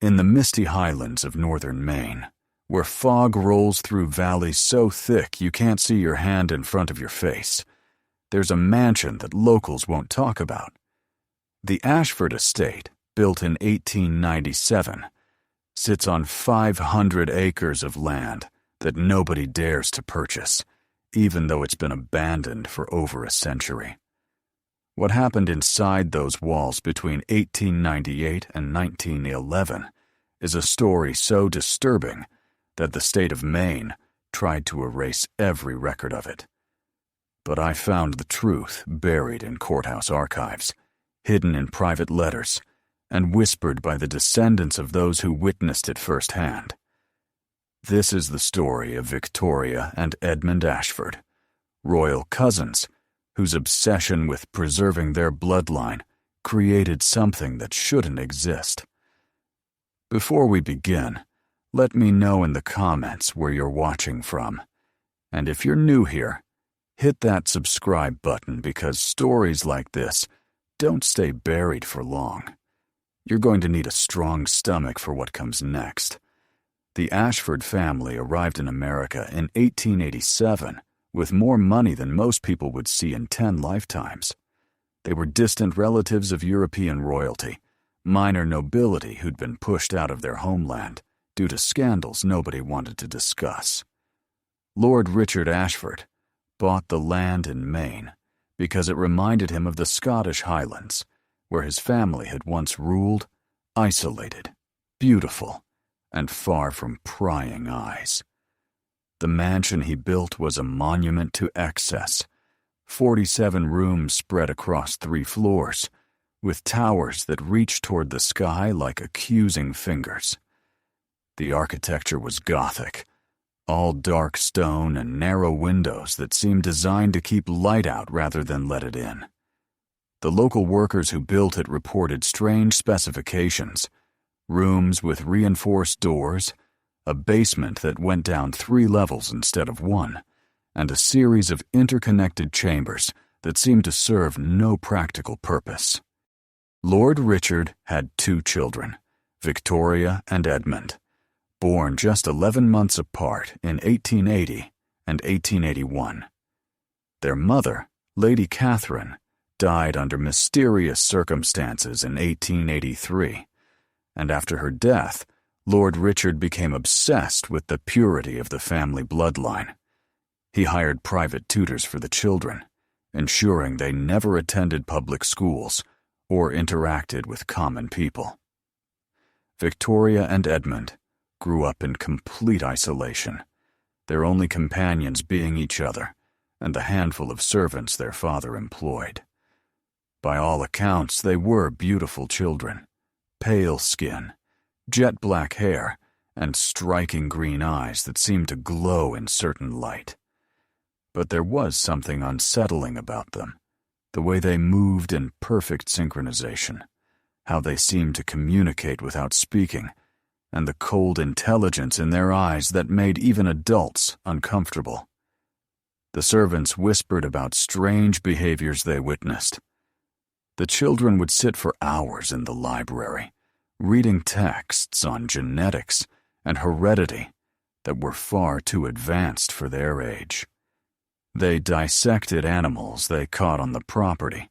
In the misty highlands of northern Maine, where fog rolls through valleys so thick you can't see your hand in front of your face, there's a mansion that locals won't talk about. The Ashford Estate, built in 1897, sits on 500 acres of land that nobody dares to purchase, even though it's been abandoned for over a century. What happened inside those walls between 1898 and 1911 is a story so disturbing that the state of Maine tried to erase every record of it. But I found the truth buried in courthouse archives, hidden in private letters, and whispered by the descendants of those who witnessed it firsthand. This is the story of Victoria and Edmund Ashford, royal cousins whose obsession with preserving their bloodline created something that shouldn't exist. Before we begin, let me know in the comments where you're watching from. And if you're new here, hit that subscribe button because stories like this don't stay buried for long. You're going to need a strong stomach for what comes next. The Ashford family arrived in America in 1887 with more money than most people would see in 10 lifetimes. They were distant relatives of European royalty, minor nobility who'd been pushed out of their homeland due to scandals nobody wanted to discuss. Lord Richard Ashford bought the land in Maine because it reminded him of the Scottish Highlands, where his family had once ruled, isolated, beautiful, and far from prying eyes. The mansion he built was a monument to excess, 47 rooms spread across 3 floors, with towers that reached toward the sky like accusing fingers. The architecture was Gothic, all dark stone and narrow windows that seemed designed to keep light out rather than let it in. The local workers who built it reported strange specifications: rooms with reinforced doors, a basement that went down 3 levels instead of 1, and a series of interconnected chambers that seemed to serve no practical purpose. Lord Richard had 2 children, Victoria and Edmund, born just 11 months apart in 1880 and 1881. Their mother, Lady Catherine, died under mysterious circumstances in 1883, and after her death, Lord Richard became obsessed with the purity of the family bloodline. He hired private tutors for the children, ensuring they never attended public schools or interacted with common people. Victoria and Edmund grew up in complete isolation, their only companions being each other and the handful of servants their father employed. By all accounts, they were beautiful children, pale skin, jet black hair, and striking green eyes that seemed to glow in certain light. But there was something unsettling about them, the way they moved in perfect synchronization, how they seemed to communicate without speaking, and the cold intelligence in their eyes that made even adults uncomfortable. The servants whispered about strange behaviors they witnessed. The children would sit for hours in the library, reading texts on genetics and heredity that were far too advanced for their age. They dissected animals they caught on the property,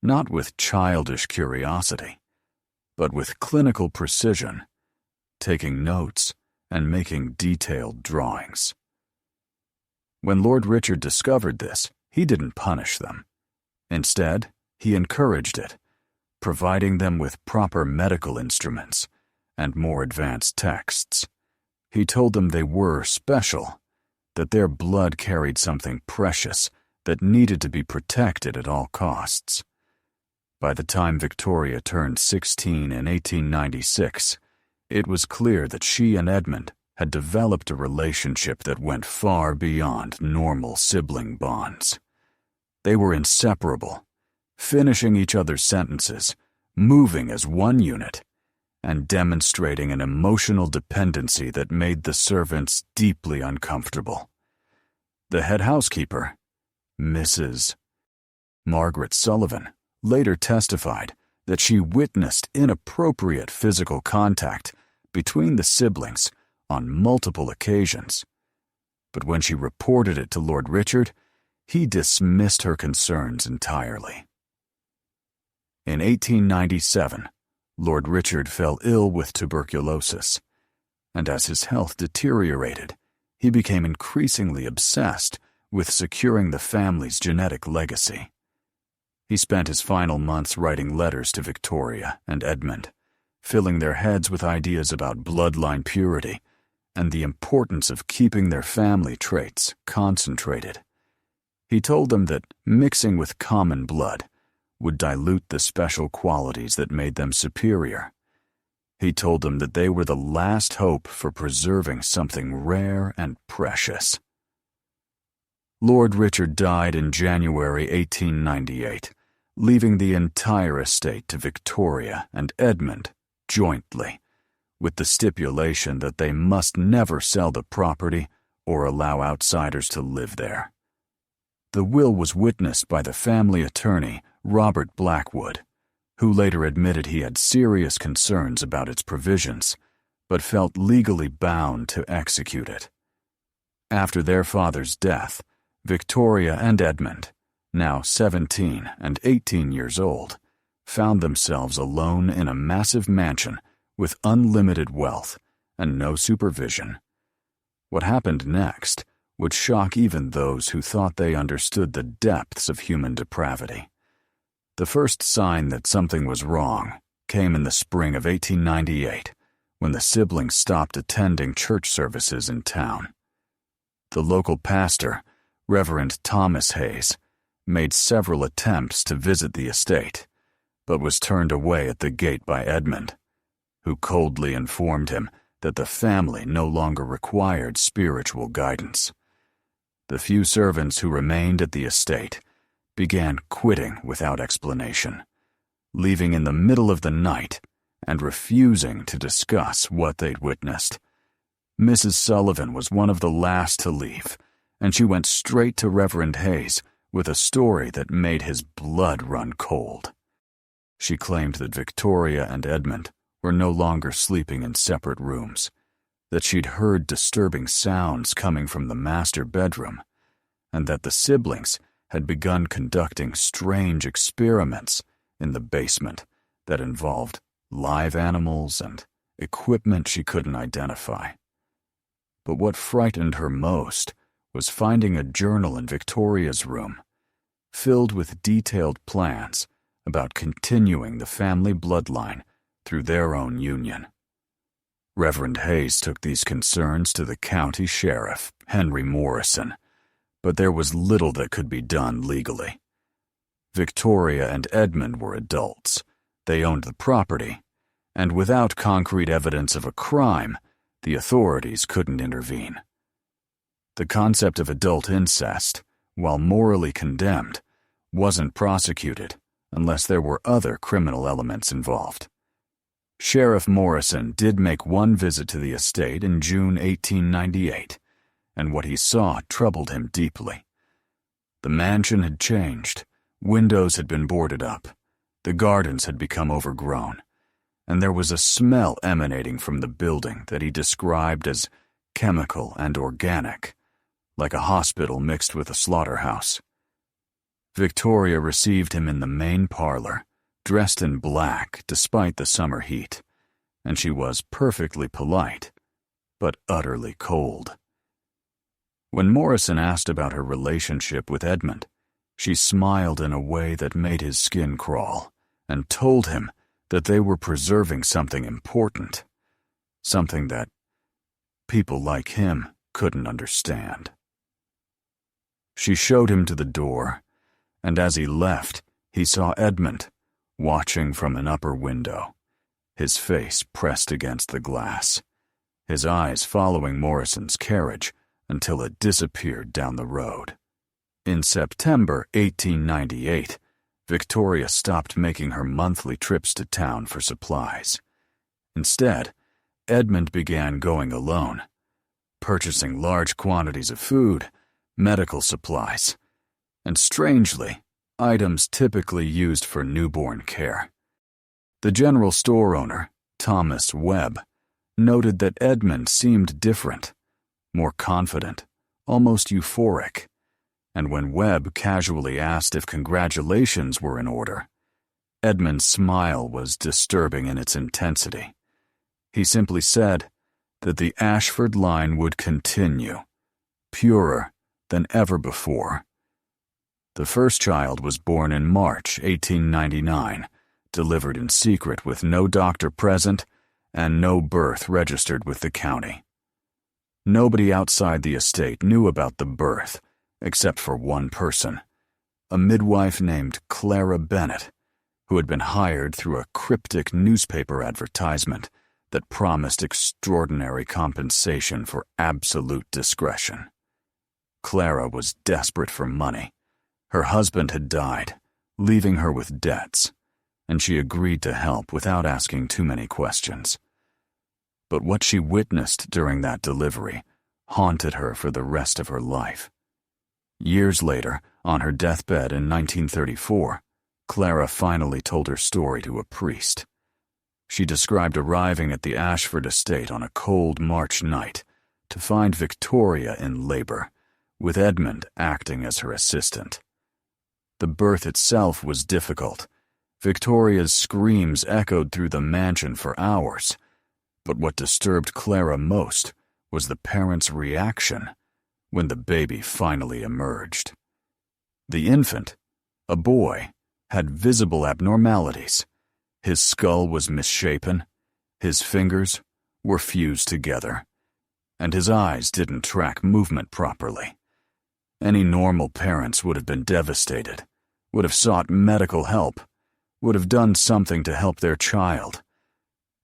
not with childish curiosity, but with clinical precision, taking notes and making detailed drawings. When Lord Richard discovered this, he didn't punish them. Instead, he encouraged it, providing them with proper medical instruments and more advanced texts. He told them they were special, that their blood carried something precious that needed to be protected at all costs. By the time Victoria turned 16 in 1896, it was clear that she and Edmund had developed a relationship that went far beyond normal sibling bonds. They were inseparable, finishing each other's sentences, moving as one unit, and demonstrating an emotional dependency that made the servants deeply uncomfortable. The head housekeeper, Mrs. Margaret Sullivan, later testified that she witnessed inappropriate physical contact between the siblings on multiple occasions. But when she reported it to Lord Richard, he dismissed her concerns entirely. In 1897, Lord Richard fell ill with tuberculosis, and as his health deteriorated, he became increasingly obsessed with securing the family's genetic legacy. He spent his final months writing letters to Victoria and Edmund, filling their heads with ideas about bloodline purity and the importance of keeping their family traits concentrated. He told them that mixing with common blood would dilute the special qualities that made them superior. He told them that they were the last hope for preserving something rare and precious. Lord Richard died in January 1898, leaving the entire estate to Victoria and Edmund jointly, with the stipulation that they must never sell the property or allow outsiders to live there. The will was witnessed by the family attorney, Robert Blackwood, who later admitted he had serious concerns about its provisions, but felt legally bound to execute it. After their father's death, Victoria and Edmund, now 17 and 18 years old, found themselves alone in a massive mansion with unlimited wealth and no supervision. What happened next would shock even those who thought they understood the depths of human depravity. The first sign that something was wrong came in the spring of 1898, when the siblings stopped attending church services in town. The local pastor, Reverend Thomas Hayes, made several attempts to visit the estate, but was turned away at the gate by Edmund, who coldly informed him that the family no longer required spiritual guidance. The few servants who remained at the estate began quitting without explanation, leaving in the middle of the night and refusing to discuss what they'd witnessed. Mrs. Sullivan was one of the last to leave, and she went straight to Reverend Hayes with a story that made his blood run cold. She claimed that Victoria and Edmund were no longer sleeping in separate rooms, that she'd heard disturbing sounds coming from the master bedroom, and that the siblings had begun conducting strange experiments in the basement that involved live animals and equipment she couldn't identify. But what frightened her most was finding a journal in Victoria's room, filled with detailed plans about continuing the family bloodline through their own union. Reverend Hayes took these concerns to the county sheriff, Henry Morrison, but there was little that could be done legally. Victoria and Edmund were adults. They owned the property, and without concrete evidence of a crime, the authorities couldn't intervene. The concept of adult incest, while morally condemned, wasn't prosecuted unless there were other criminal elements involved. Sheriff Morrison did make one visit to the estate in June 1898, and what he saw troubled him deeply. The mansion had changed, windows had been boarded up, the gardens had become overgrown, and there was a smell emanating from the building that he described as chemical and organic, like a hospital mixed with a slaughterhouse. Victoria received him in the main parlor, dressed in black despite the summer heat, and she was perfectly polite, but utterly cold. When Morrison asked about her relationship with Edmund, she smiled in a way that made his skin crawl and told him that they were preserving something important, something that people like him couldn't understand. She showed him to the door, and as he left, he saw Edmund watching from an upper window, his face pressed against the glass, his eyes following Morrison's carriage until it disappeared down the road. In September 1898, Victoria stopped making her monthly trips to town for supplies. Instead, Edmund began going alone, purchasing large quantities of food, medical supplies, and strangely, items typically used for newborn care. The general store owner, Thomas Webb, noted that Edmund seemed different, more confident, almost euphoric, and when Webb casually asked if congratulations were in order, Edmund's smile was disturbing in its intensity. He simply said that the Ashford line would continue, purer than ever before. The first child was born in March 1899, delivered in secret with no doctor present and no birth registered with the county. Nobody outside the estate knew about the birth, except for one person, a midwife named Clara Bennett, who had been hired through a cryptic newspaper advertisement that promised extraordinary compensation for absolute discretion. Clara was desperate for money. Her husband had died, leaving her with debts, and she agreed to help without asking too many questions. But what she witnessed during that delivery haunted her for the rest of her life. Years later, on her deathbed in 1934, Clara finally told her story to a priest. She described arriving at the Ashford estate on a cold March night to find Victoria in labor, with Edmund acting as her assistant. The birth itself was difficult. Victoria's screams echoed through the mansion for hours, but what disturbed Clara most was the parents' reaction when the baby finally emerged. The infant, a boy, had visible abnormalities. His skull was misshapen, his fingers were fused together, and his eyes didn't track movement properly. Any normal parents would have been devastated, would have sought medical help, would have done something to help their child.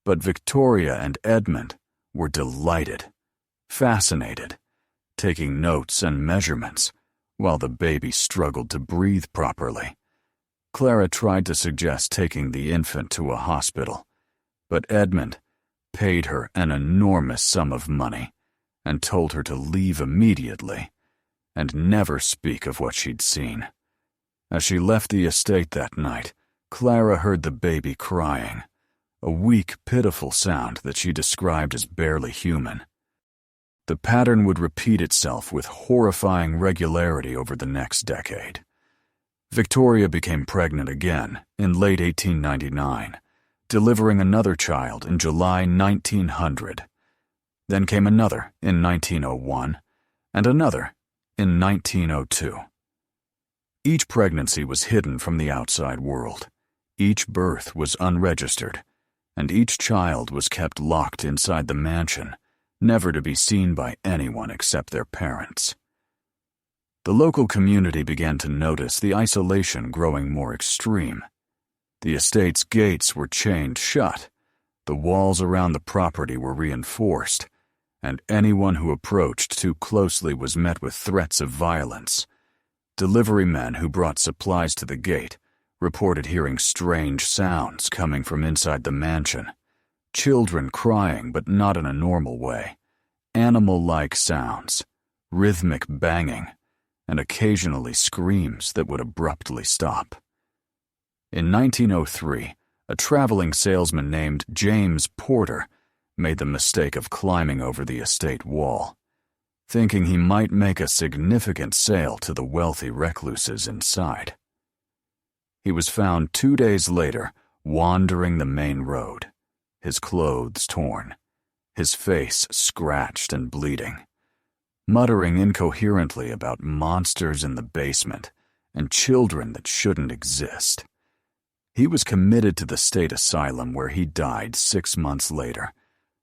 But Victoria and Edmund were delighted, fascinated, taking notes and measurements while the baby struggled to breathe properly. Clara tried to suggest taking the infant to a hospital, but Edmund paid her an enormous sum of money and told her to leave immediately and never speak of what she'd seen. As she left the estate that night, Clara heard the baby crying, a weak, pitiful sound that she described as barely human. The pattern would repeat itself with horrifying regularity over the next decade. Victoria became pregnant again in late 1899, delivering another child in July 1900. Then came another in 1901, and another in 1902. Each pregnancy was hidden from the outside world. Each birth was unregistered, and each child was kept locked inside the mansion, never to be seen by anyone except their parents. The local community began to notice the isolation growing more extreme. The estate's gates were chained shut, the walls around the property were reinforced, and anyone who approached too closely was met with threats of violence. Delivery men who brought supplies to the gate reported hearing strange sounds coming from inside the mansion. Children crying, but not in a normal way. Animal-like sounds, rhythmic banging, and occasionally screams that would abruptly stop. In 1903, a traveling salesman named James Porter made the mistake of climbing over the estate wall, thinking he might make a significant sale to the wealthy recluses inside. He was found 2 days later wandering the main road, his clothes torn, his face scratched and bleeding, muttering incoherently about monsters in the basement and children that shouldn't exist. He was committed to the state asylum where he died 6 months later,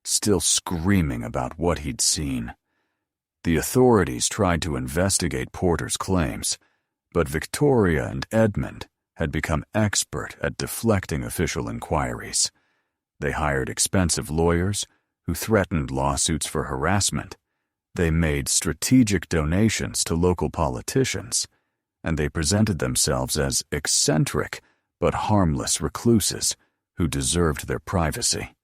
still screaming about what he'd seen. The authorities tried to investigate Porter's claims, but Victoria and Edmund had become expert at deflecting official inquiries. They hired expensive lawyers who threatened lawsuits for harassment. They made strategic donations to local politicians, and they presented themselves as eccentric but harmless recluses who deserved their privacy.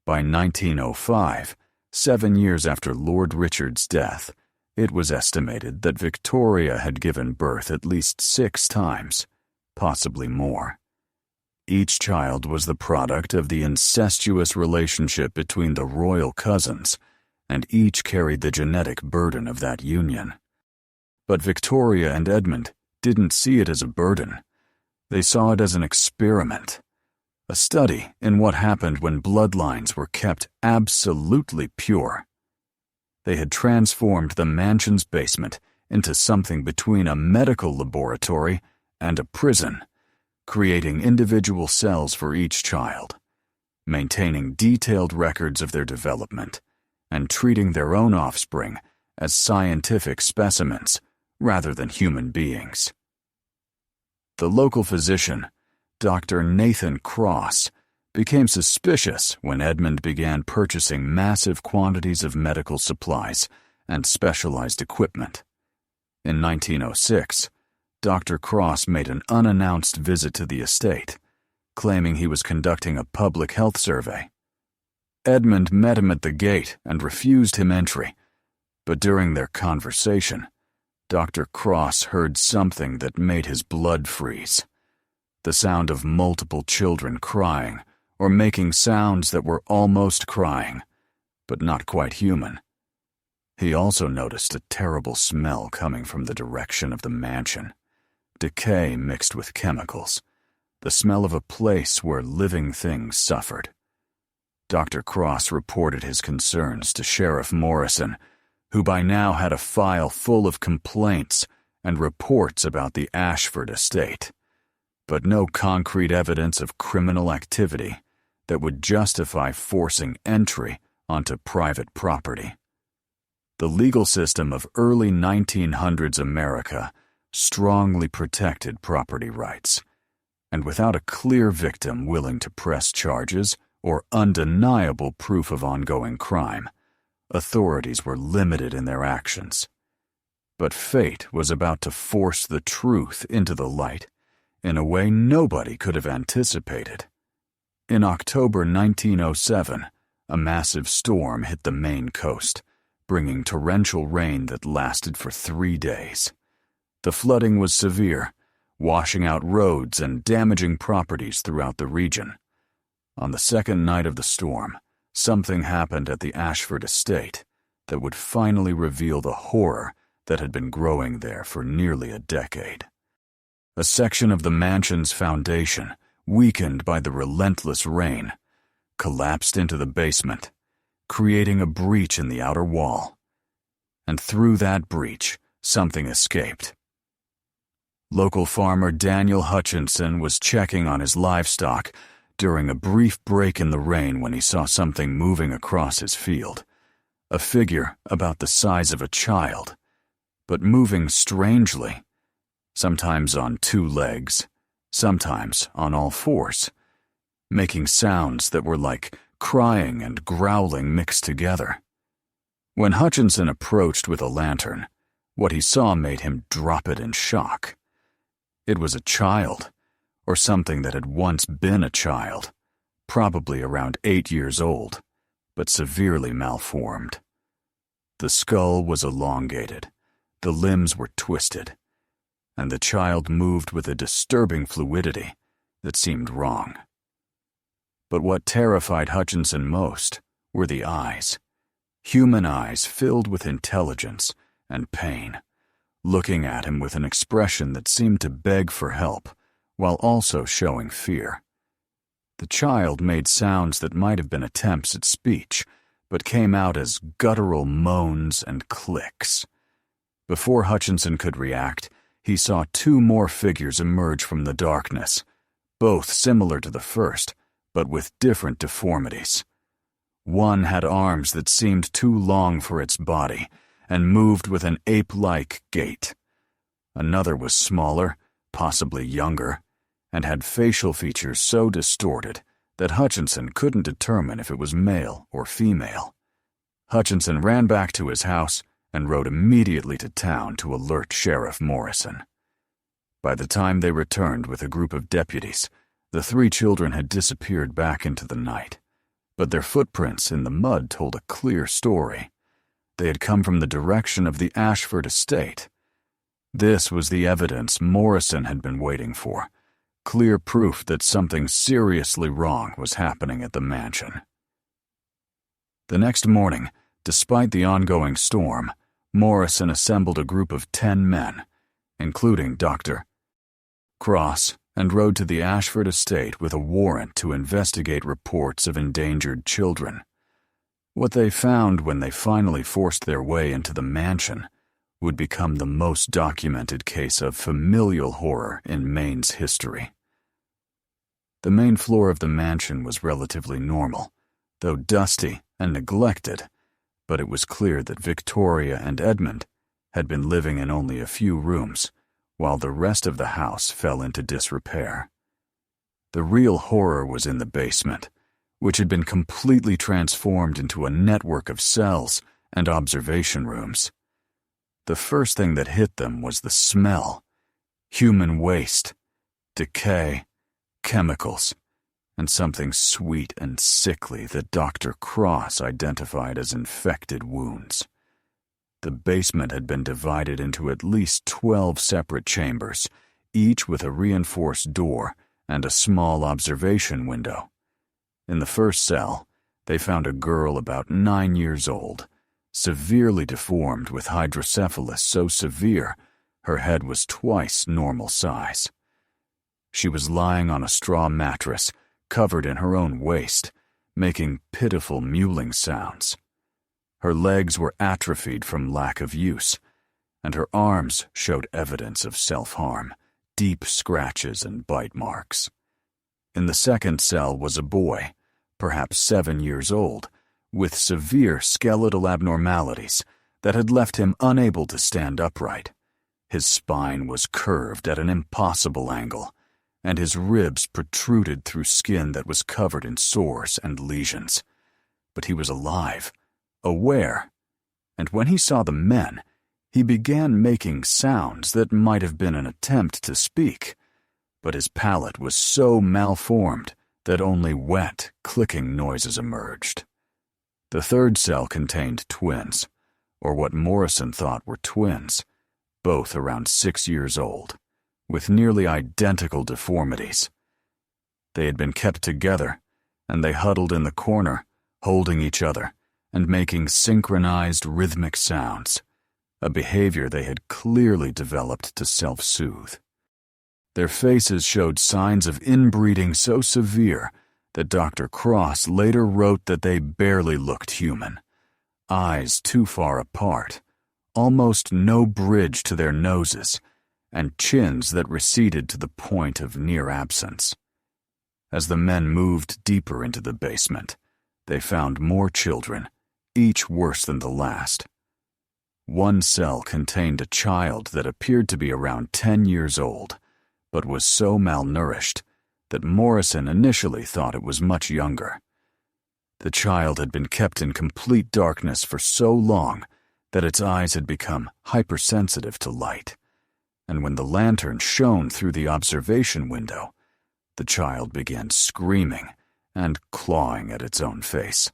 By 1905, 7 years after Lord Richard's death, it was estimated that Victoria had given birth at least 6 times, possibly more. each child was the product of the incestuous relationship between the royal cousins, and each carried the genetic burden of that union. But Victoria and Edmund didn't see it as a burden. They saw it as an experiment, a study in what happened when bloodlines were kept absolutely pure. They had transformed the mansion's basement into something between a medical laboratory and a prison, creating individual cells for each child, maintaining detailed records of their development, and treating their own offspring as scientific specimens rather than human beings. The local physician, Dr. Nathan Cross, became suspicious when Edmund began purchasing massive quantities of medical supplies and specialized equipment. In 1906, Dr. Cross made an unannounced visit to the estate, claiming he was conducting a public health survey. Edmund met him at the gate and refused him entry, but during their conversation, Dr. Cross heard something that made his blood freeze. The sound of multiple children crying or making sounds that were almost crying, but not quite human. He also noticed a terrible smell coming from the direction of the mansion. Decay mixed with chemicals. The smell of a place where living things suffered. Dr. Cross reported his concerns to Sheriff Morrison, who by now had a file full of complaints and reports about the Ashford estate, but no concrete evidence of criminal activity that would justify forcing entry onto private property. The legal system of early 1900s America strongly protected property rights, and without a clear victim willing to press charges or undeniable proof of ongoing crime, authorities were limited in their actions. But fate was about to force the truth into the light in a way nobody could have anticipated. In October 1907, a massive storm hit the Maine coast, bringing torrential rain that lasted for 3 days. The flooding was severe, washing out roads and damaging properties throughout the region. On the second night of the storm, something happened at the Ashford estate that would finally reveal the horror that had been growing there for nearly a decade. A section of the mansion's foundation, weakened by the relentless rain, collapsed into the basement, creating a breach in the outer wall. And through that breach, something escaped. Local farmer Daniel Hutchinson was checking on his livestock during a brief break in the rain when he saw something moving across his field. A figure about the size of a child, but moving strangely, sometimes on 2 legs, sometimes on all 4s, making sounds that were like crying and growling mixed together. When Hutchinson approached with a lantern, what he saw made him drop it in shock. It was a child, or something that had once been a child, probably around 8 years old, but severely malformed. The skull was elongated, the limbs were twisted, and the child moved with a disturbing fluidity that seemed wrong. But what terrified Hutchinson most were the eyes, human eyes filled with intelligence and pain, looking at him with an expression that seemed to beg for help, while also showing fear. The child made sounds that might have been attempts at speech, but came out as guttural moans and clicks. Before Hutchinson could react, he saw 2 more figures emerge from the darkness, both similar to the first, but with different deformities. One had arms that seemed too long for its body and moved with an ape-like gait. Another was smaller, possibly younger, and had facial features so distorted that Hutchinson couldn't determine if it was male or female. Hutchinson ran back to his house and rode immediately to town to alert Sheriff Morrison. By the time they returned with a group of deputies, the 3 children had disappeared back into the night, but their footprints in the mud told a clear story. They had come from the direction of the Ashford estate. This was the evidence Morrison had been waiting for, clear proof that something seriously wrong was happening at the mansion. The next morning, despite the ongoing storm, Morrison assembled a group of 10 men, including Dr. Cross, and rode to the Ashford estate with a warrant to investigate reports of endangered children. What they found when they finally forced their way into the mansion would become the most documented case of familial horror in Maine's history. The main floor of the mansion was relatively normal, though dusty and neglected, but it was clear that Victoria and Edmund had been living in only a few rooms, while the rest of the house fell into disrepair. The real horror was in the basement, which had been completely transformed into a network of cells and observation rooms. The first thing that hit them was the smell: human waste, decay, chemicals, and something sweet and sickly that Dr. Cross identified as infected wounds. The basement had been divided into at least 12 separate chambers, each with a reinforced door and a small observation window. In the first cell, they found a girl about 9 years old, severely deformed with hydrocephalus so severe her head was twice normal size. She was lying on a straw mattress, covered in her own waste, making pitiful mewling sounds. Her legs were atrophied from lack of use, and her arms showed evidence of self-harm, deep scratches and bite marks. In the second cell was a boy, perhaps 7 years old, with severe skeletal abnormalities that had left him unable to stand upright. His spine was curved at an impossible angle, and his ribs protruded through skin that was covered in sores and lesions. But he was alive, aware, and when he saw the men, he began making sounds that might have been an attempt to speak, but his palate was so malformed that only wet, clicking noises emerged. The third cell contained twins, or what Morrison thought were twins, both around 6 years old, with nearly identical deformities. They had been kept together, and they huddled in the corner, holding each other and making synchronized rhythmic sounds, a behavior they had clearly developed to self-soothe. Their faces showed signs of inbreeding so severe that Dr. Cross later wrote that they barely looked human. Eyes too far apart, almost no bridge to their noses, and chins that receded to the point of near absence. As the men moved deeper into the basement, they found more children, each worse than the last. One cell contained a child that appeared to be around 10 years old, but was so malnourished that Morrison initially thought it was much younger. The child had been kept in complete darkness for so long that its eyes had become hypersensitive to light, and when the lantern shone through the observation window, the child began screaming and clawing at its own face.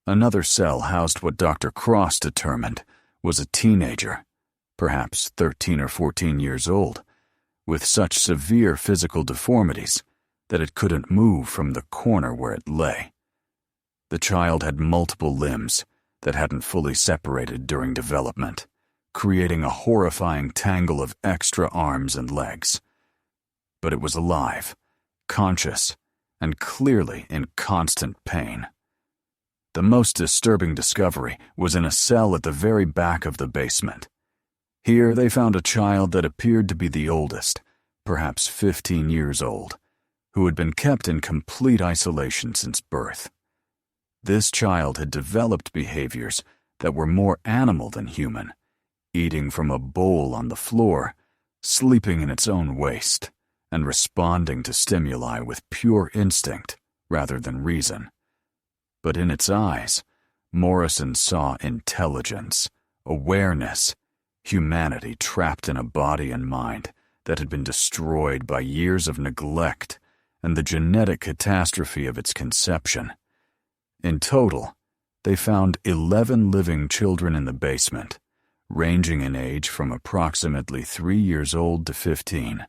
Another cell housed what Dr. Cross determined was a teenager, perhaps 13 or 14 years old, with such severe physical deformities that it couldn't move from the corner where it lay. The child had multiple limbs that hadn't fully separated during development, creating a horrifying tangle of extra arms and legs. But it was alive, conscious, and clearly in constant pain. The most disturbing discovery was in a cell at the very back of the basement. Here they found a child that appeared to be the oldest, perhaps 15 years old, who had been kept in complete isolation since birth. This child had developed behaviors that were more animal than human, eating from a bowl on the floor, sleeping in its own waste, and responding to stimuli with pure instinct rather than reason. But in its eyes, Morrison saw intelligence, awareness, humanity trapped in a body and mind that had been destroyed by years of neglect and the genetic catastrophe of its conception. In total, they found 11 living children in the basement, ranging in age from approximately 3 years old to 15.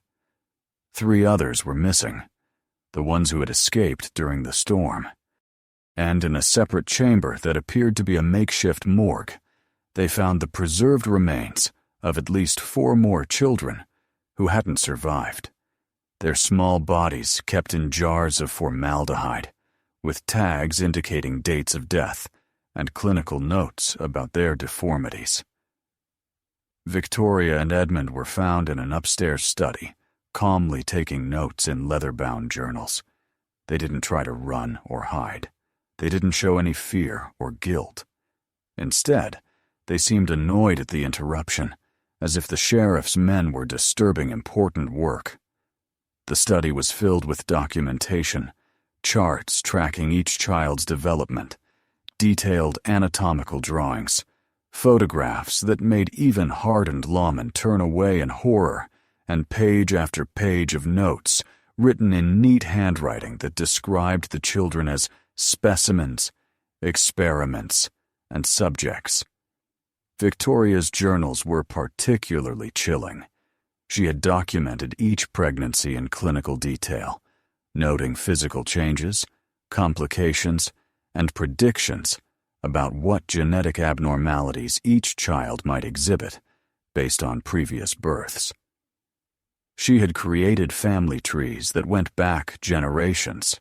3 others were missing, the ones who had escaped during the storm. And in a separate chamber that appeared to be a makeshift morgue, they found the preserved remains of at least 4 more children who hadn't survived, their small bodies kept in jars of formaldehyde, with tags indicating dates of death and clinical notes about their deformities. Victoria and Edmund were found in an upstairs study, calmly taking notes in leather-bound journals. They didn't try to run or hide. They didn't show any fear or guilt. Instead, they seemed annoyed at the interruption, as if the sheriff's men were disturbing important work. The study was filled with documentation, charts tracking each child's development, detailed anatomical drawings, photographs that made even hardened lawmen turn away in horror, and page after page of notes written in neat handwriting that described the children as specimens, experiments, and subjects. Victoria's journals were particularly chilling. She had documented each pregnancy in clinical detail, noting physical changes, complications, and predictions about what genetic abnormalities each child might exhibit based on previous births. She had created family trees that went back generations,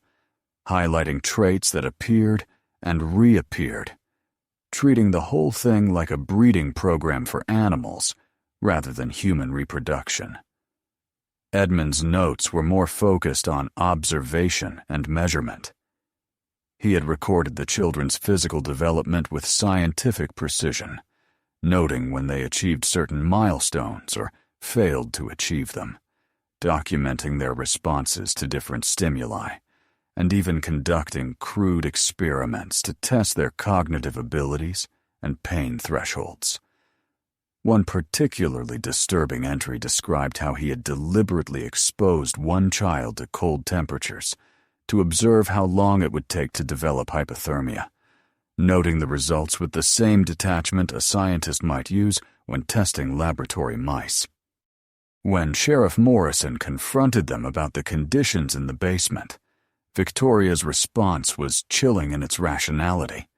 highlighting traits that appeared and reappeared, treating the whole thing like a breeding program for animals rather than human reproduction. Edmund's notes were more focused on observation and measurement. He had recorded the children's physical development with scientific precision, noting when they achieved certain milestones or failed to achieve them, documenting their responses to different stimuli, and even conducting crude experiments to test their cognitive abilities and pain thresholds. One particularly disturbing entry described how he had deliberately exposed one child to cold temperatures to observe how long it would take to develop hypothermia, noting the results with the same detachment a scientist might use when testing laboratory mice. When Sheriff Morrison confronted them about the conditions in the basement, Victoria's response was chilling in its rationality.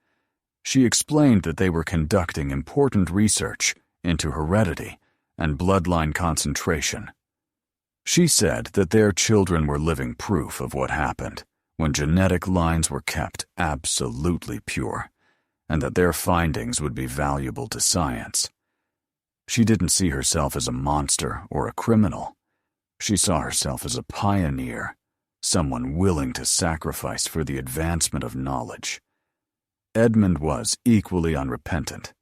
She explained that they were conducting important research into heredity and bloodline concentration. She said that their children were living proof of what happened when genetic lines were kept absolutely pure, and that their findings would be valuable to science. She didn't see herself as a monster or a criminal. She saw herself as a pioneer, someone willing to sacrifice for the advancement of knowledge. Edmund was equally unrepentant.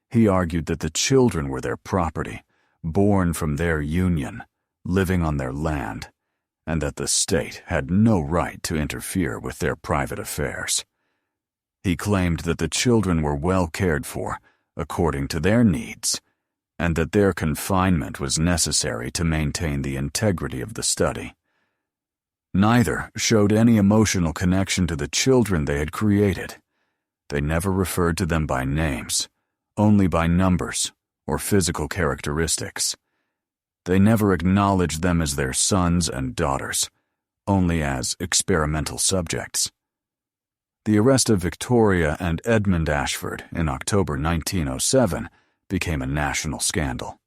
He argued that the children were their property, born from their union, living on their land, and that the state had no right to interfere with their private affairs. He claimed that the children were well cared for, according to their needs, and that their confinement was necessary to maintain the integrity of the study. Neither showed any emotional connection to the children they had created. They never referred to them by names, only by numbers or physical characteristics. They never acknowledged them as their sons and daughters, only as experimental subjects. The arrest of Victoria and Edmund Ashford in October 1907 became a national scandal.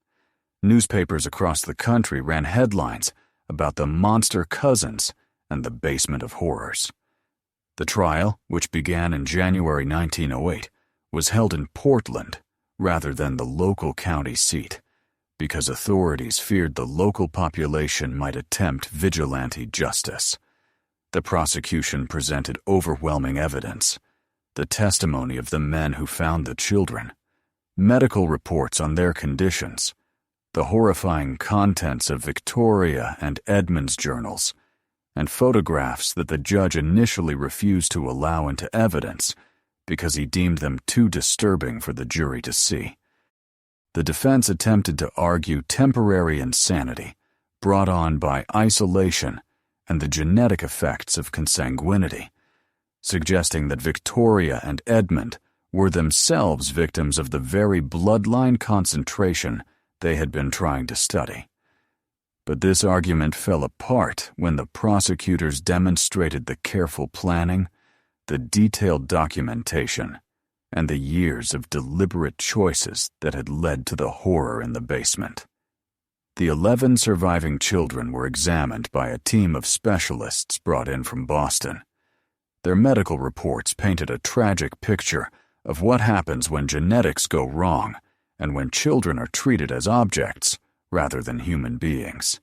Newspapers across the country ran headlines about the monster cousins and the basement of horrors. The trial, which began in January 1908, was held in Portland rather than the local county seat, because authorities feared the local population might attempt vigilante justice. The prosecution presented overwhelming evidence, the testimony of the men who found the children, medical reports on their conditions, the horrifying contents of Victoria and Edmund's journals, and photographs that the judge initially refused to allow into evidence because he deemed them too disturbing for the jury to see. The defense attempted to argue temporary insanity brought on by isolation and the genetic effects of consanguinity, suggesting that Victoria and Edmund were themselves victims of the very bloodline concentration they had been trying to study. But this argument fell apart when the prosecutors demonstrated the careful planning, the detailed documentation, and the years of deliberate choices that had led to the horror in the basement. The 11 surviving children were examined by a team of specialists brought in from Boston. Their medical reports painted a tragic picture of what happens when genetics go wrong and when children are treated as objects rather than human beings.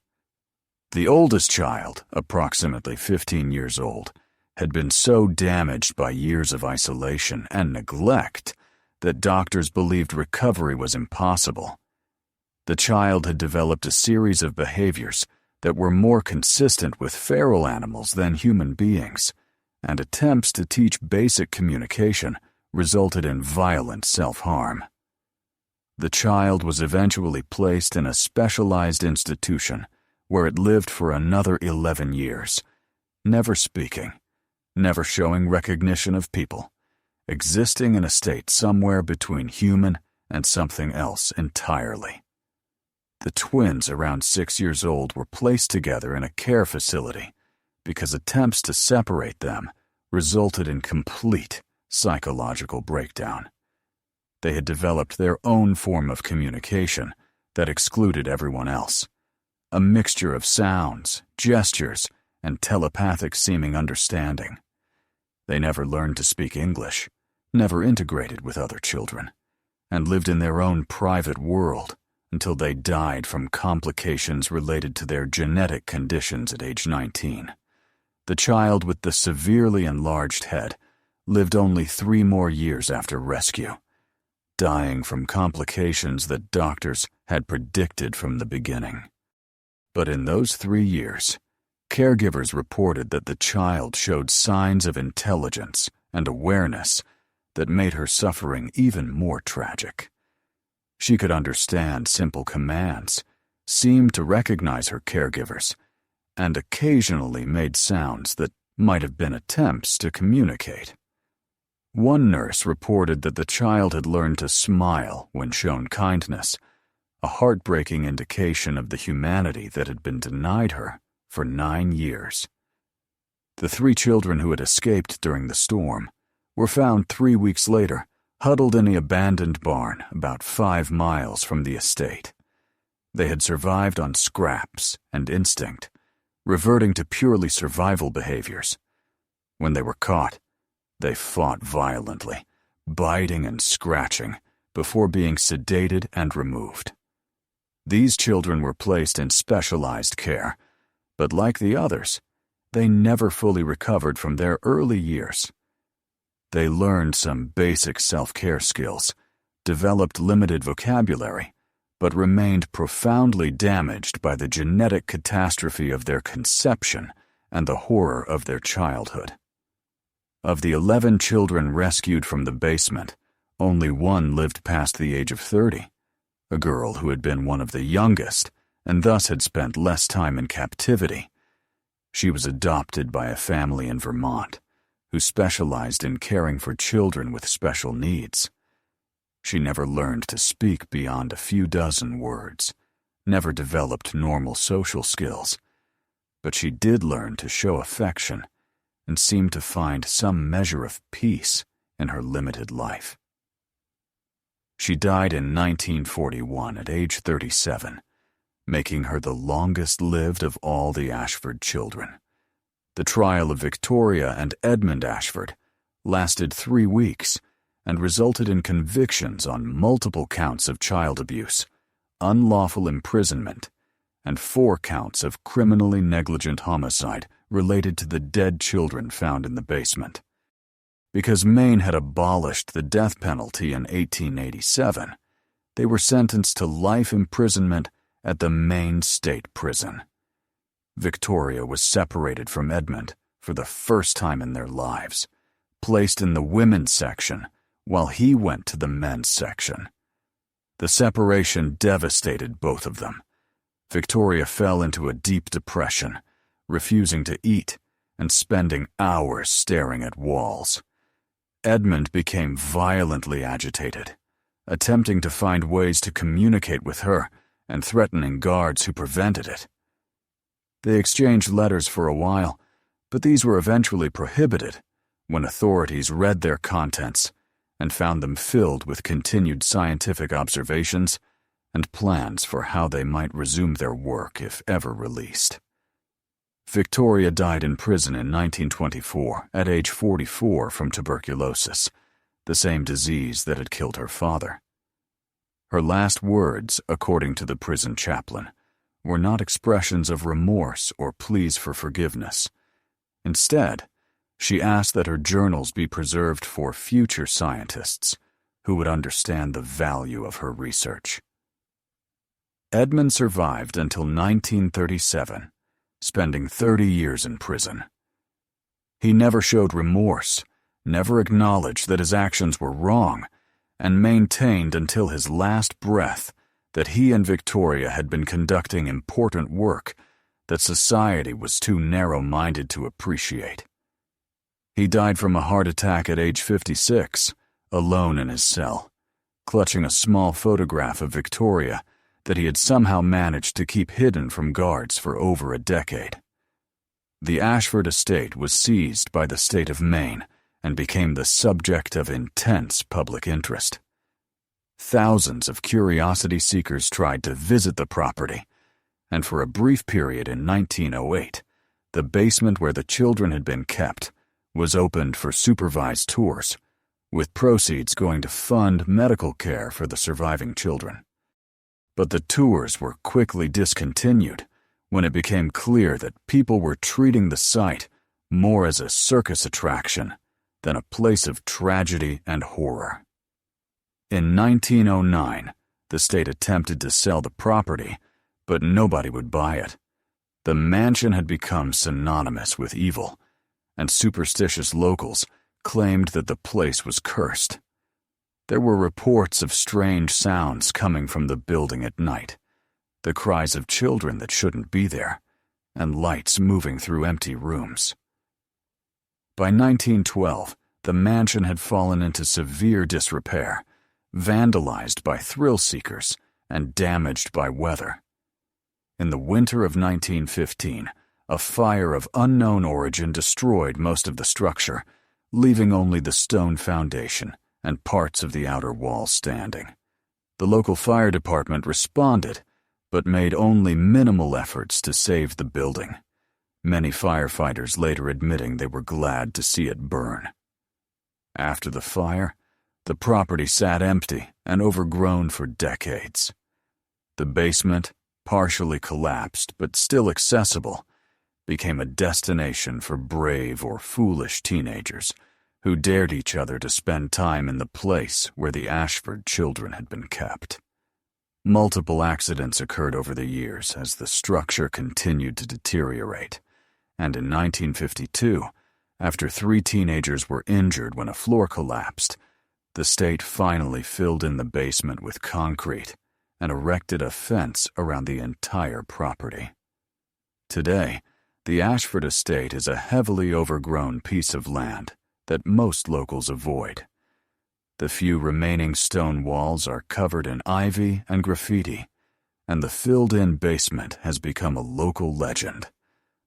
The oldest child, approximately 15 years old, had been so damaged by years of isolation and neglect that doctors believed recovery was impossible. The child had developed a series of behaviors that were more consistent with feral animals than human beings, and attempts to teach basic communication resulted in violent self-harm. The child was eventually placed in a specialized institution where it lived for another 11 years, never speaking, never showing recognition of people, existing in a state somewhere between human and something else entirely. The twins, around 6 years old, were placed together in a care facility because attempts to separate them resulted in complete psychological breakdown. They had developed their own form of communication that excluded everyone else, a mixture of sounds, gestures, and telepathic-seeming understanding. They never learned to speak English, never integrated with other children, and lived in their own private world until they died from complications related to their genetic conditions at age 19. The child with the severely enlarged head lived only 3 more years after rescue, dying from complications that doctors had predicted from the beginning. But in those 3 years, caregivers reported that the child showed signs of intelligence and awareness that made her suffering even more tragic. She could understand simple commands, seemed to recognize her caregivers, and occasionally made sounds that might have been attempts to communicate. One nurse reported that the child had learned to smile when shown kindness, a heartbreaking indication of the humanity that had been denied her for 9 years. The 3 children who had escaped during the storm were found 3 weeks later, huddled in the abandoned barn about 5 miles from the estate. They had survived on scraps and instinct, reverting to purely survival behaviors. When they were caught, they fought violently, biting and scratching, before being sedated and removed. These children were placed in specialized care, but like the others, they never fully recovered from their early years. They learned some basic self-care skills, developed limited vocabulary, but remained profoundly damaged by the genetic catastrophe of their conception and the horror of their childhood. Of the 11 children rescued from the basement, only 1 lived past the age of 30, a girl who had been one of the youngest and thus had spent less time in captivity. She was adopted by a family in Vermont who specialized in caring for children with special needs. She never learned to speak beyond a few dozen words, never developed normal social skills, but she did learn to show affection and seemed to find some measure of peace in her limited life. She died in 1941 at age 37, making her the longest-lived of all the Ashford children. The trial of Victoria and Edmund Ashford lasted 3 weeks and resulted in convictions on multiple counts of child abuse, unlawful imprisonment, and 4 counts of criminally negligent homicide related to the dead children found in the basement. Because Maine had abolished the death penalty in 1887, they were sentenced to life imprisonment at the Maine State Prison. Victoria was separated from Edmund for the first time in their lives, placed in the women's section while he went to the men's section. The separation devastated both of them. Victoria fell into a deep depression, refusing to eat and spending hours staring at walls. Edmund became violently agitated, attempting to find ways to communicate with her and threatening guards who prevented it. They exchanged letters for a while, but these were eventually prohibited when authorities read their contents and found them filled with continued scientific observations and plans for how they might resume their work if ever released. Victoria died in prison in 1924 at age 44 from tuberculosis, the same disease that had killed her father. Her last words, according to the prison chaplain, were not expressions of remorse or pleas for forgiveness. Instead, she asked that her journals be preserved for future scientists who would understand the value of her research. Edmund survived until 1937, spending 30 years in prison. He never showed remorse, never acknowledged that his actions were wrong, and maintained until his last breath that he and Victoria had been conducting important work that society was too narrow-minded to appreciate. He died from a heart attack at age 56, alone in his cell, clutching a small photograph of Victoria that he had somehow managed to keep hidden from guards for over a decade. The Ashford estate was seized by the state of Maine and became the subject of intense public interest. Thousands of curiosity seekers tried to visit the property, and for a brief period in 1908, the basement where the children had been kept was opened for supervised tours, with proceeds going to fund medical care for the surviving children. But the tours were quickly discontinued when it became clear that people were treating the site more as a circus attraction than a place of tragedy and horror. In 1909, the state attempted to sell the property, but nobody would buy it. The mansion had become synonymous with evil, and superstitious locals claimed that the place was cursed. There were reports of strange sounds coming from the building at night, the cries of children that shouldn't be there, and lights moving through empty rooms. By 1912, the mansion had fallen into severe disrepair, vandalized by thrill-seekers and damaged by weather. In the winter of 1915, a fire of unknown origin destroyed most of the structure, leaving only the stone foundation and parts of the outer wall standing. The local fire department responded, but made only minimal efforts to save the building, many firefighters later admitting they were glad to see it burn. After the fire, the property sat empty and overgrown for decades. The basement, partially collapsed but still accessible, became a destination for brave or foolish teenagers who dared each other to spend time in the place where the Ashford children had been kept. Multiple accidents occurred over the years as the structure continued to deteriorate, and in 1952, after 3 teenagers were injured when a floor collapsed, the state finally filled in the basement with concrete and erected a fence around the entire property. Today, the Ashford estate is a heavily overgrown piece of land that most locals avoid. The few remaining stone walls are covered in ivy and graffiti, and the filled-in basement has become a local legend,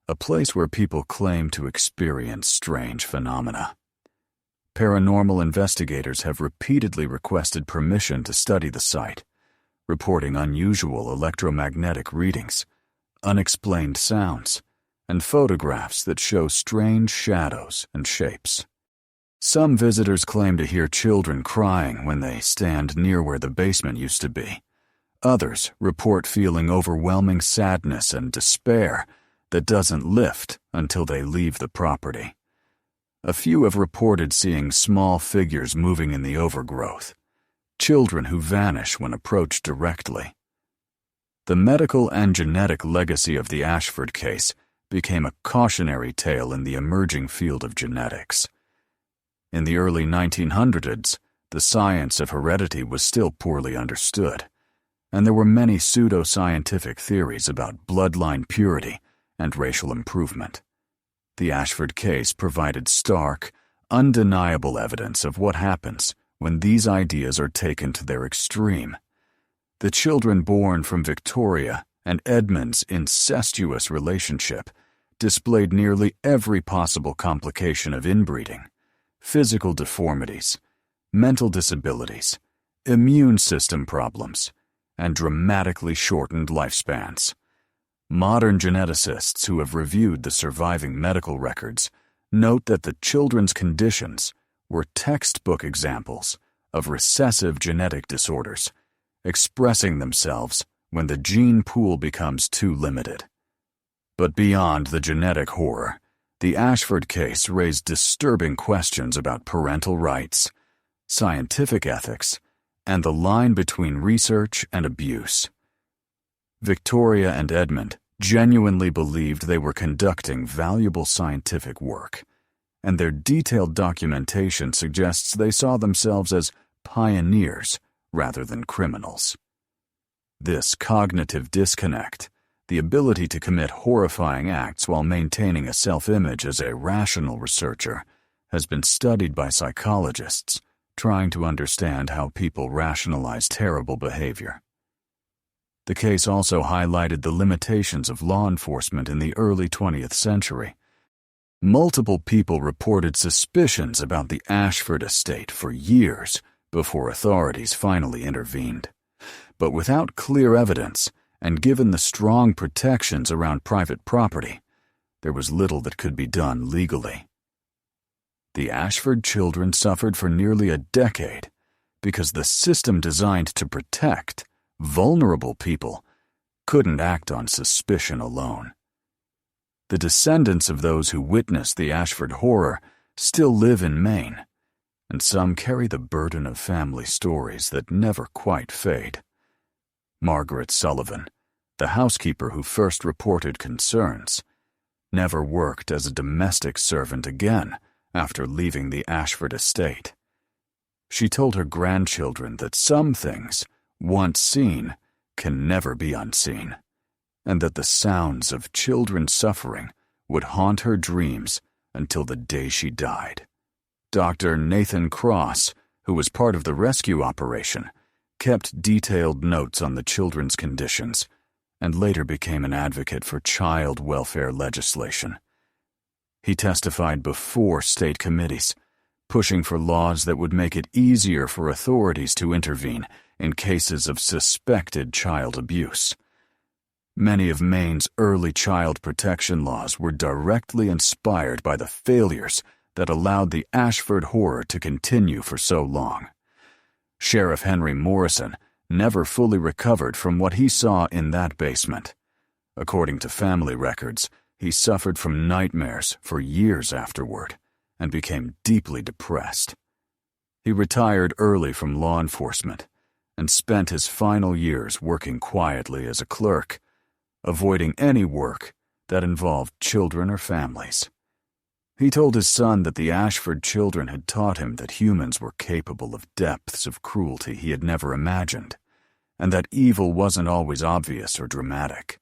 a place where people claim to experience strange phenomena. Paranormal investigators have repeatedly requested permission to study the site, reporting unusual electromagnetic readings, unexplained sounds, and photographs that show strange shadows and shapes. Some visitors claim to hear children crying when they stand near where the basement used to be. Others report feeling overwhelming sadness and despair that doesn't lift until they leave the property. A few have reported seeing small figures moving in the overgrowth, children who vanish when approached directly. The medical and genetic legacy of the Ashford case became a cautionary tale in the emerging field of genetics. In the early 1900s, the science of heredity was still poorly understood, and there were many pseudo-scientific theories about bloodline purity and racial improvement. The Ashford case provided stark, undeniable evidence of what happens when these ideas are taken to their extreme. The children born from Victoria and Edmund's incestuous relationship displayed nearly every possible complication of inbreeding: physical deformities, mental disabilities, immune system problems, and dramatically shortened lifespans. Modern geneticists who have reviewed the surviving medical records note that the children's conditions were textbook examples of recessive genetic disorders, expressing themselves when the gene pool becomes too limited. But beyond the genetic horror, the Ashford case raised disturbing questions about parental rights, scientific ethics, and the line between research and abuse. Victoria and Edmund genuinely believed they were conducting valuable scientific work, and their detailed documentation suggests they saw themselves as pioneers rather than criminals. This cognitive disconnect, the ability to commit horrifying acts while maintaining a self-image as a rational researcher, has been studied by psychologists trying to understand how people rationalize terrible behavior. The case also highlighted the limitations of law enforcement in the early 20th century. Multiple people reported suspicions about the Ashford estate for years before authorities finally intervened. But without clear evidence, and given the strong protections around private property, there was little that could be done legally. The Ashford children suffered for nearly a decade because the system designed to protect vulnerable people couldn't act on suspicion alone. The descendants of those who witnessed the Ashford horror still live in Maine, and some carry the burden of family stories that never quite fade. Margaret Sullivan, the housekeeper who first reported concerns, never worked as a domestic servant again after leaving the Ashford estate. She told her grandchildren that some things, once seen, can never be unseen, and that the sounds of children suffering would haunt her dreams until the day she died. Dr. Nathan Cross, who was part of the rescue operation, kept detailed notes on the children's conditions and later became an advocate for child welfare legislation. He testified before state committees, pushing for laws that would make it easier for authorities to intervene in cases of suspected child abuse. Many of Maine's early child protection laws were directly inspired by the failures that allowed the Ashford horror to continue for so long. Sheriff Henry Morrison never fully recovered from what he saw in that basement. According to family records, he suffered from nightmares for years afterward and became deeply depressed. He retired early from law enforcement and spent his final years working quietly as a clerk, avoiding any work that involved children or families. He told his son that the Ashford children had taught him that humans were capable of depths of cruelty he had never imagined, and that evil wasn't always obvious or dramatic.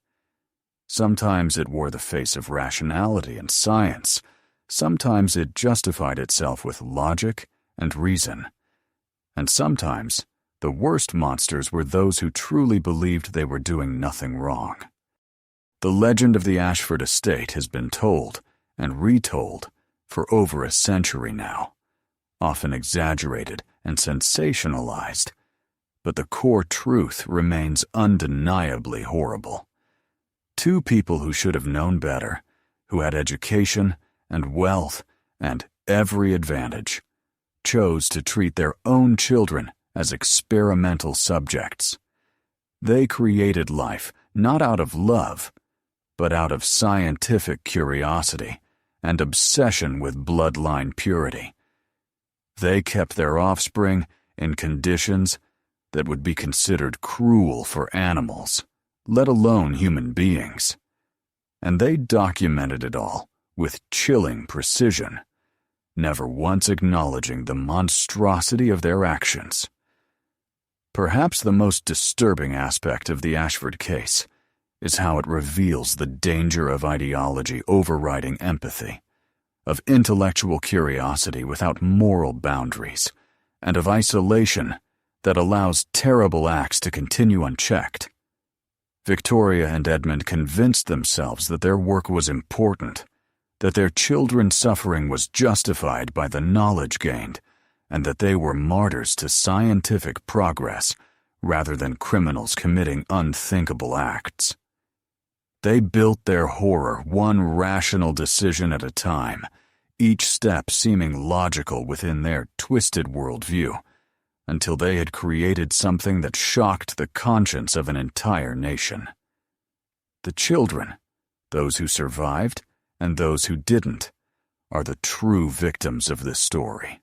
Sometimes it wore the face of rationality and science. Sometimes it justified itself with logic and reason. And sometimes the worst monsters were those who truly believed they were doing nothing wrong. The legend of the Ashford estate has been told and retold for over a century now, often exaggerated and sensationalized, but the core truth remains undeniably horrible. Two people who should have known better, who had education and wealth and every advantage, chose to treat their own children as experimental subjects. They created life not out of love, but out of scientific curiosity and obsession with bloodline purity. They kept their offspring in conditions that would be considered cruel for animals, let alone human beings. And they documented it all with chilling precision, never once acknowledging the monstrosity of their actions. Perhaps the most disturbing aspect of the Ashford case is how it reveals the danger of ideology overriding empathy, of intellectual curiosity without moral boundaries, and of isolation that allows terrible acts to continue unchecked. Victoria and Edmund convinced themselves that their work was important, that their children's suffering was justified by the knowledge gained, and that they were martyrs to scientific progress rather than criminals committing unthinkable acts. They built their horror one rational decision at a time, each step seeming logical within their twisted worldview, until they had created something that shocked the conscience of an entire nation. The children, those who survived and those who didn't, are the true victims of this story.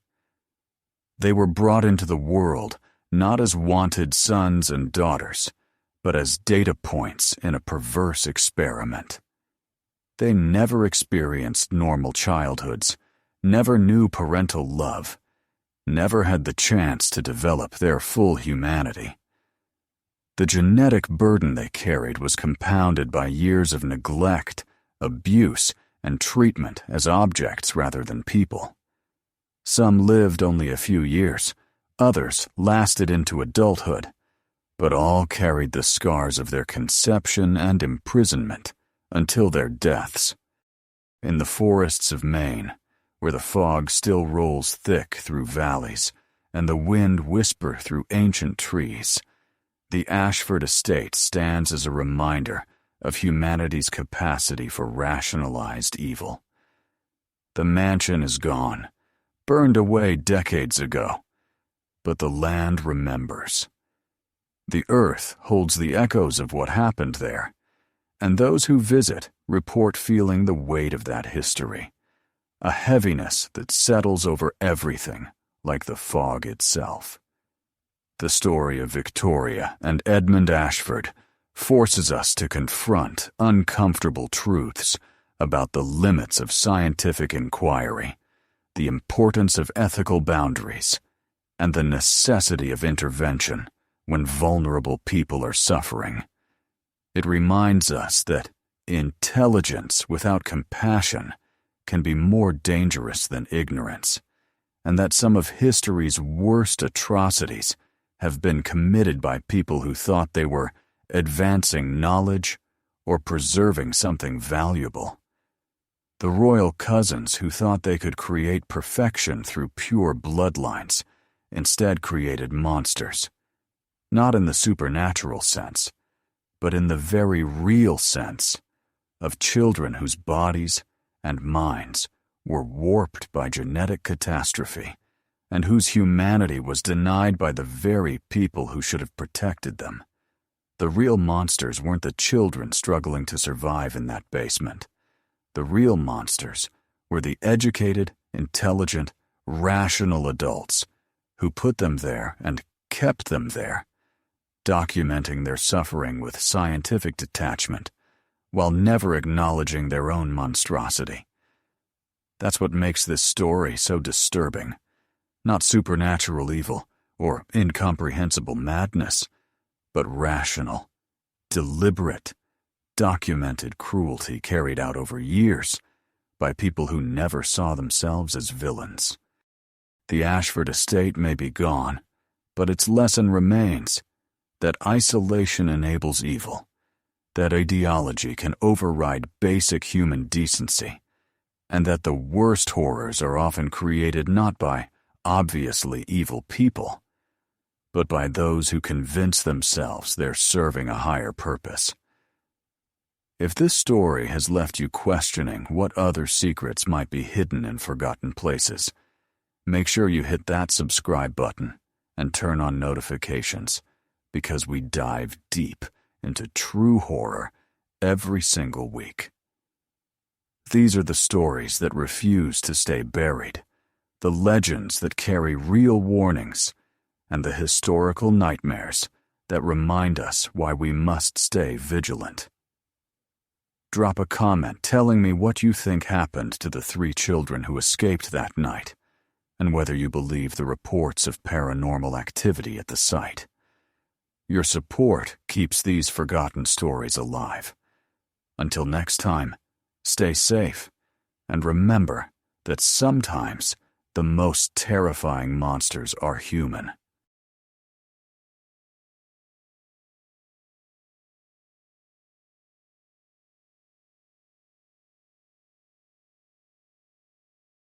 They were brought into the world not as wanted sons and daughters, but as data points in a perverse experiment. They never experienced normal childhoods, never knew parental love, never had the chance to develop their full humanity. The genetic burden they carried was compounded by years of neglect, abuse, and treatment as objects rather than people. Some lived only a few years, others lasted into adulthood, but all carried the scars of their conception and imprisonment until their deaths. In the forests of Maine, where the fog still rolls thick through valleys and the wind whisper through ancient trees, the Ashford estate stands as a reminder of humanity's capacity for rationalized evil. The mansion is gone, burned away decades ago, but the land remembers. The earth holds the echoes of what happened there, and those who visit report feeling the weight of that history, a heaviness that settles over everything like the fog itself. The story of Victoria and Edmund Ashford forces us to confront uncomfortable truths about the limits of scientific inquiry, the importance of ethical boundaries, and the necessity of intervention when vulnerable people are suffering. It reminds us that intelligence without compassion can be more dangerous than ignorance, and that some of history's worst atrocities have been committed by people who thought they were advancing knowledge or preserving something valuable. The royal cousins who thought they could create perfection through pure bloodlines instead created monsters, not in the supernatural sense, but in the very real sense of children whose bodies and minds were warped by genetic catastrophe and whose humanity was denied by the very people who should have protected them. The real monsters weren't the children struggling to survive in that basement. The real monsters were the educated, intelligent, rational adults who put them there and kept them there, documenting their suffering with scientific detachment while never acknowledging their own monstrosity. That's what makes this story so disturbing. Not supernatural evil or incomprehensible madness, but rational, deliberate, documented cruelty carried out over years by people who never saw themselves as villains. The Ashford estate may be gone, but its lesson remains that isolation enables evil, that ideology can override basic human decency, and that the worst horrors are often created not by obviously evil people, but by those who convince themselves they're serving a higher purpose. If this story has left you questioning what other secrets might be hidden in forgotten places, make sure you hit that subscribe button and turn on notifications, because we dive deep into true horror every single week. These are the stories that refuse to stay buried, the legends that carry real warnings, and the historical nightmares that remind us why we must stay vigilant. Drop a comment telling me what you think happened to the 3 children who escaped that night, and whether you believe the reports of paranormal activity at the site. Your support keeps these forgotten stories alive. Until next time, stay safe, and remember that sometimes the most terrifying monsters are human.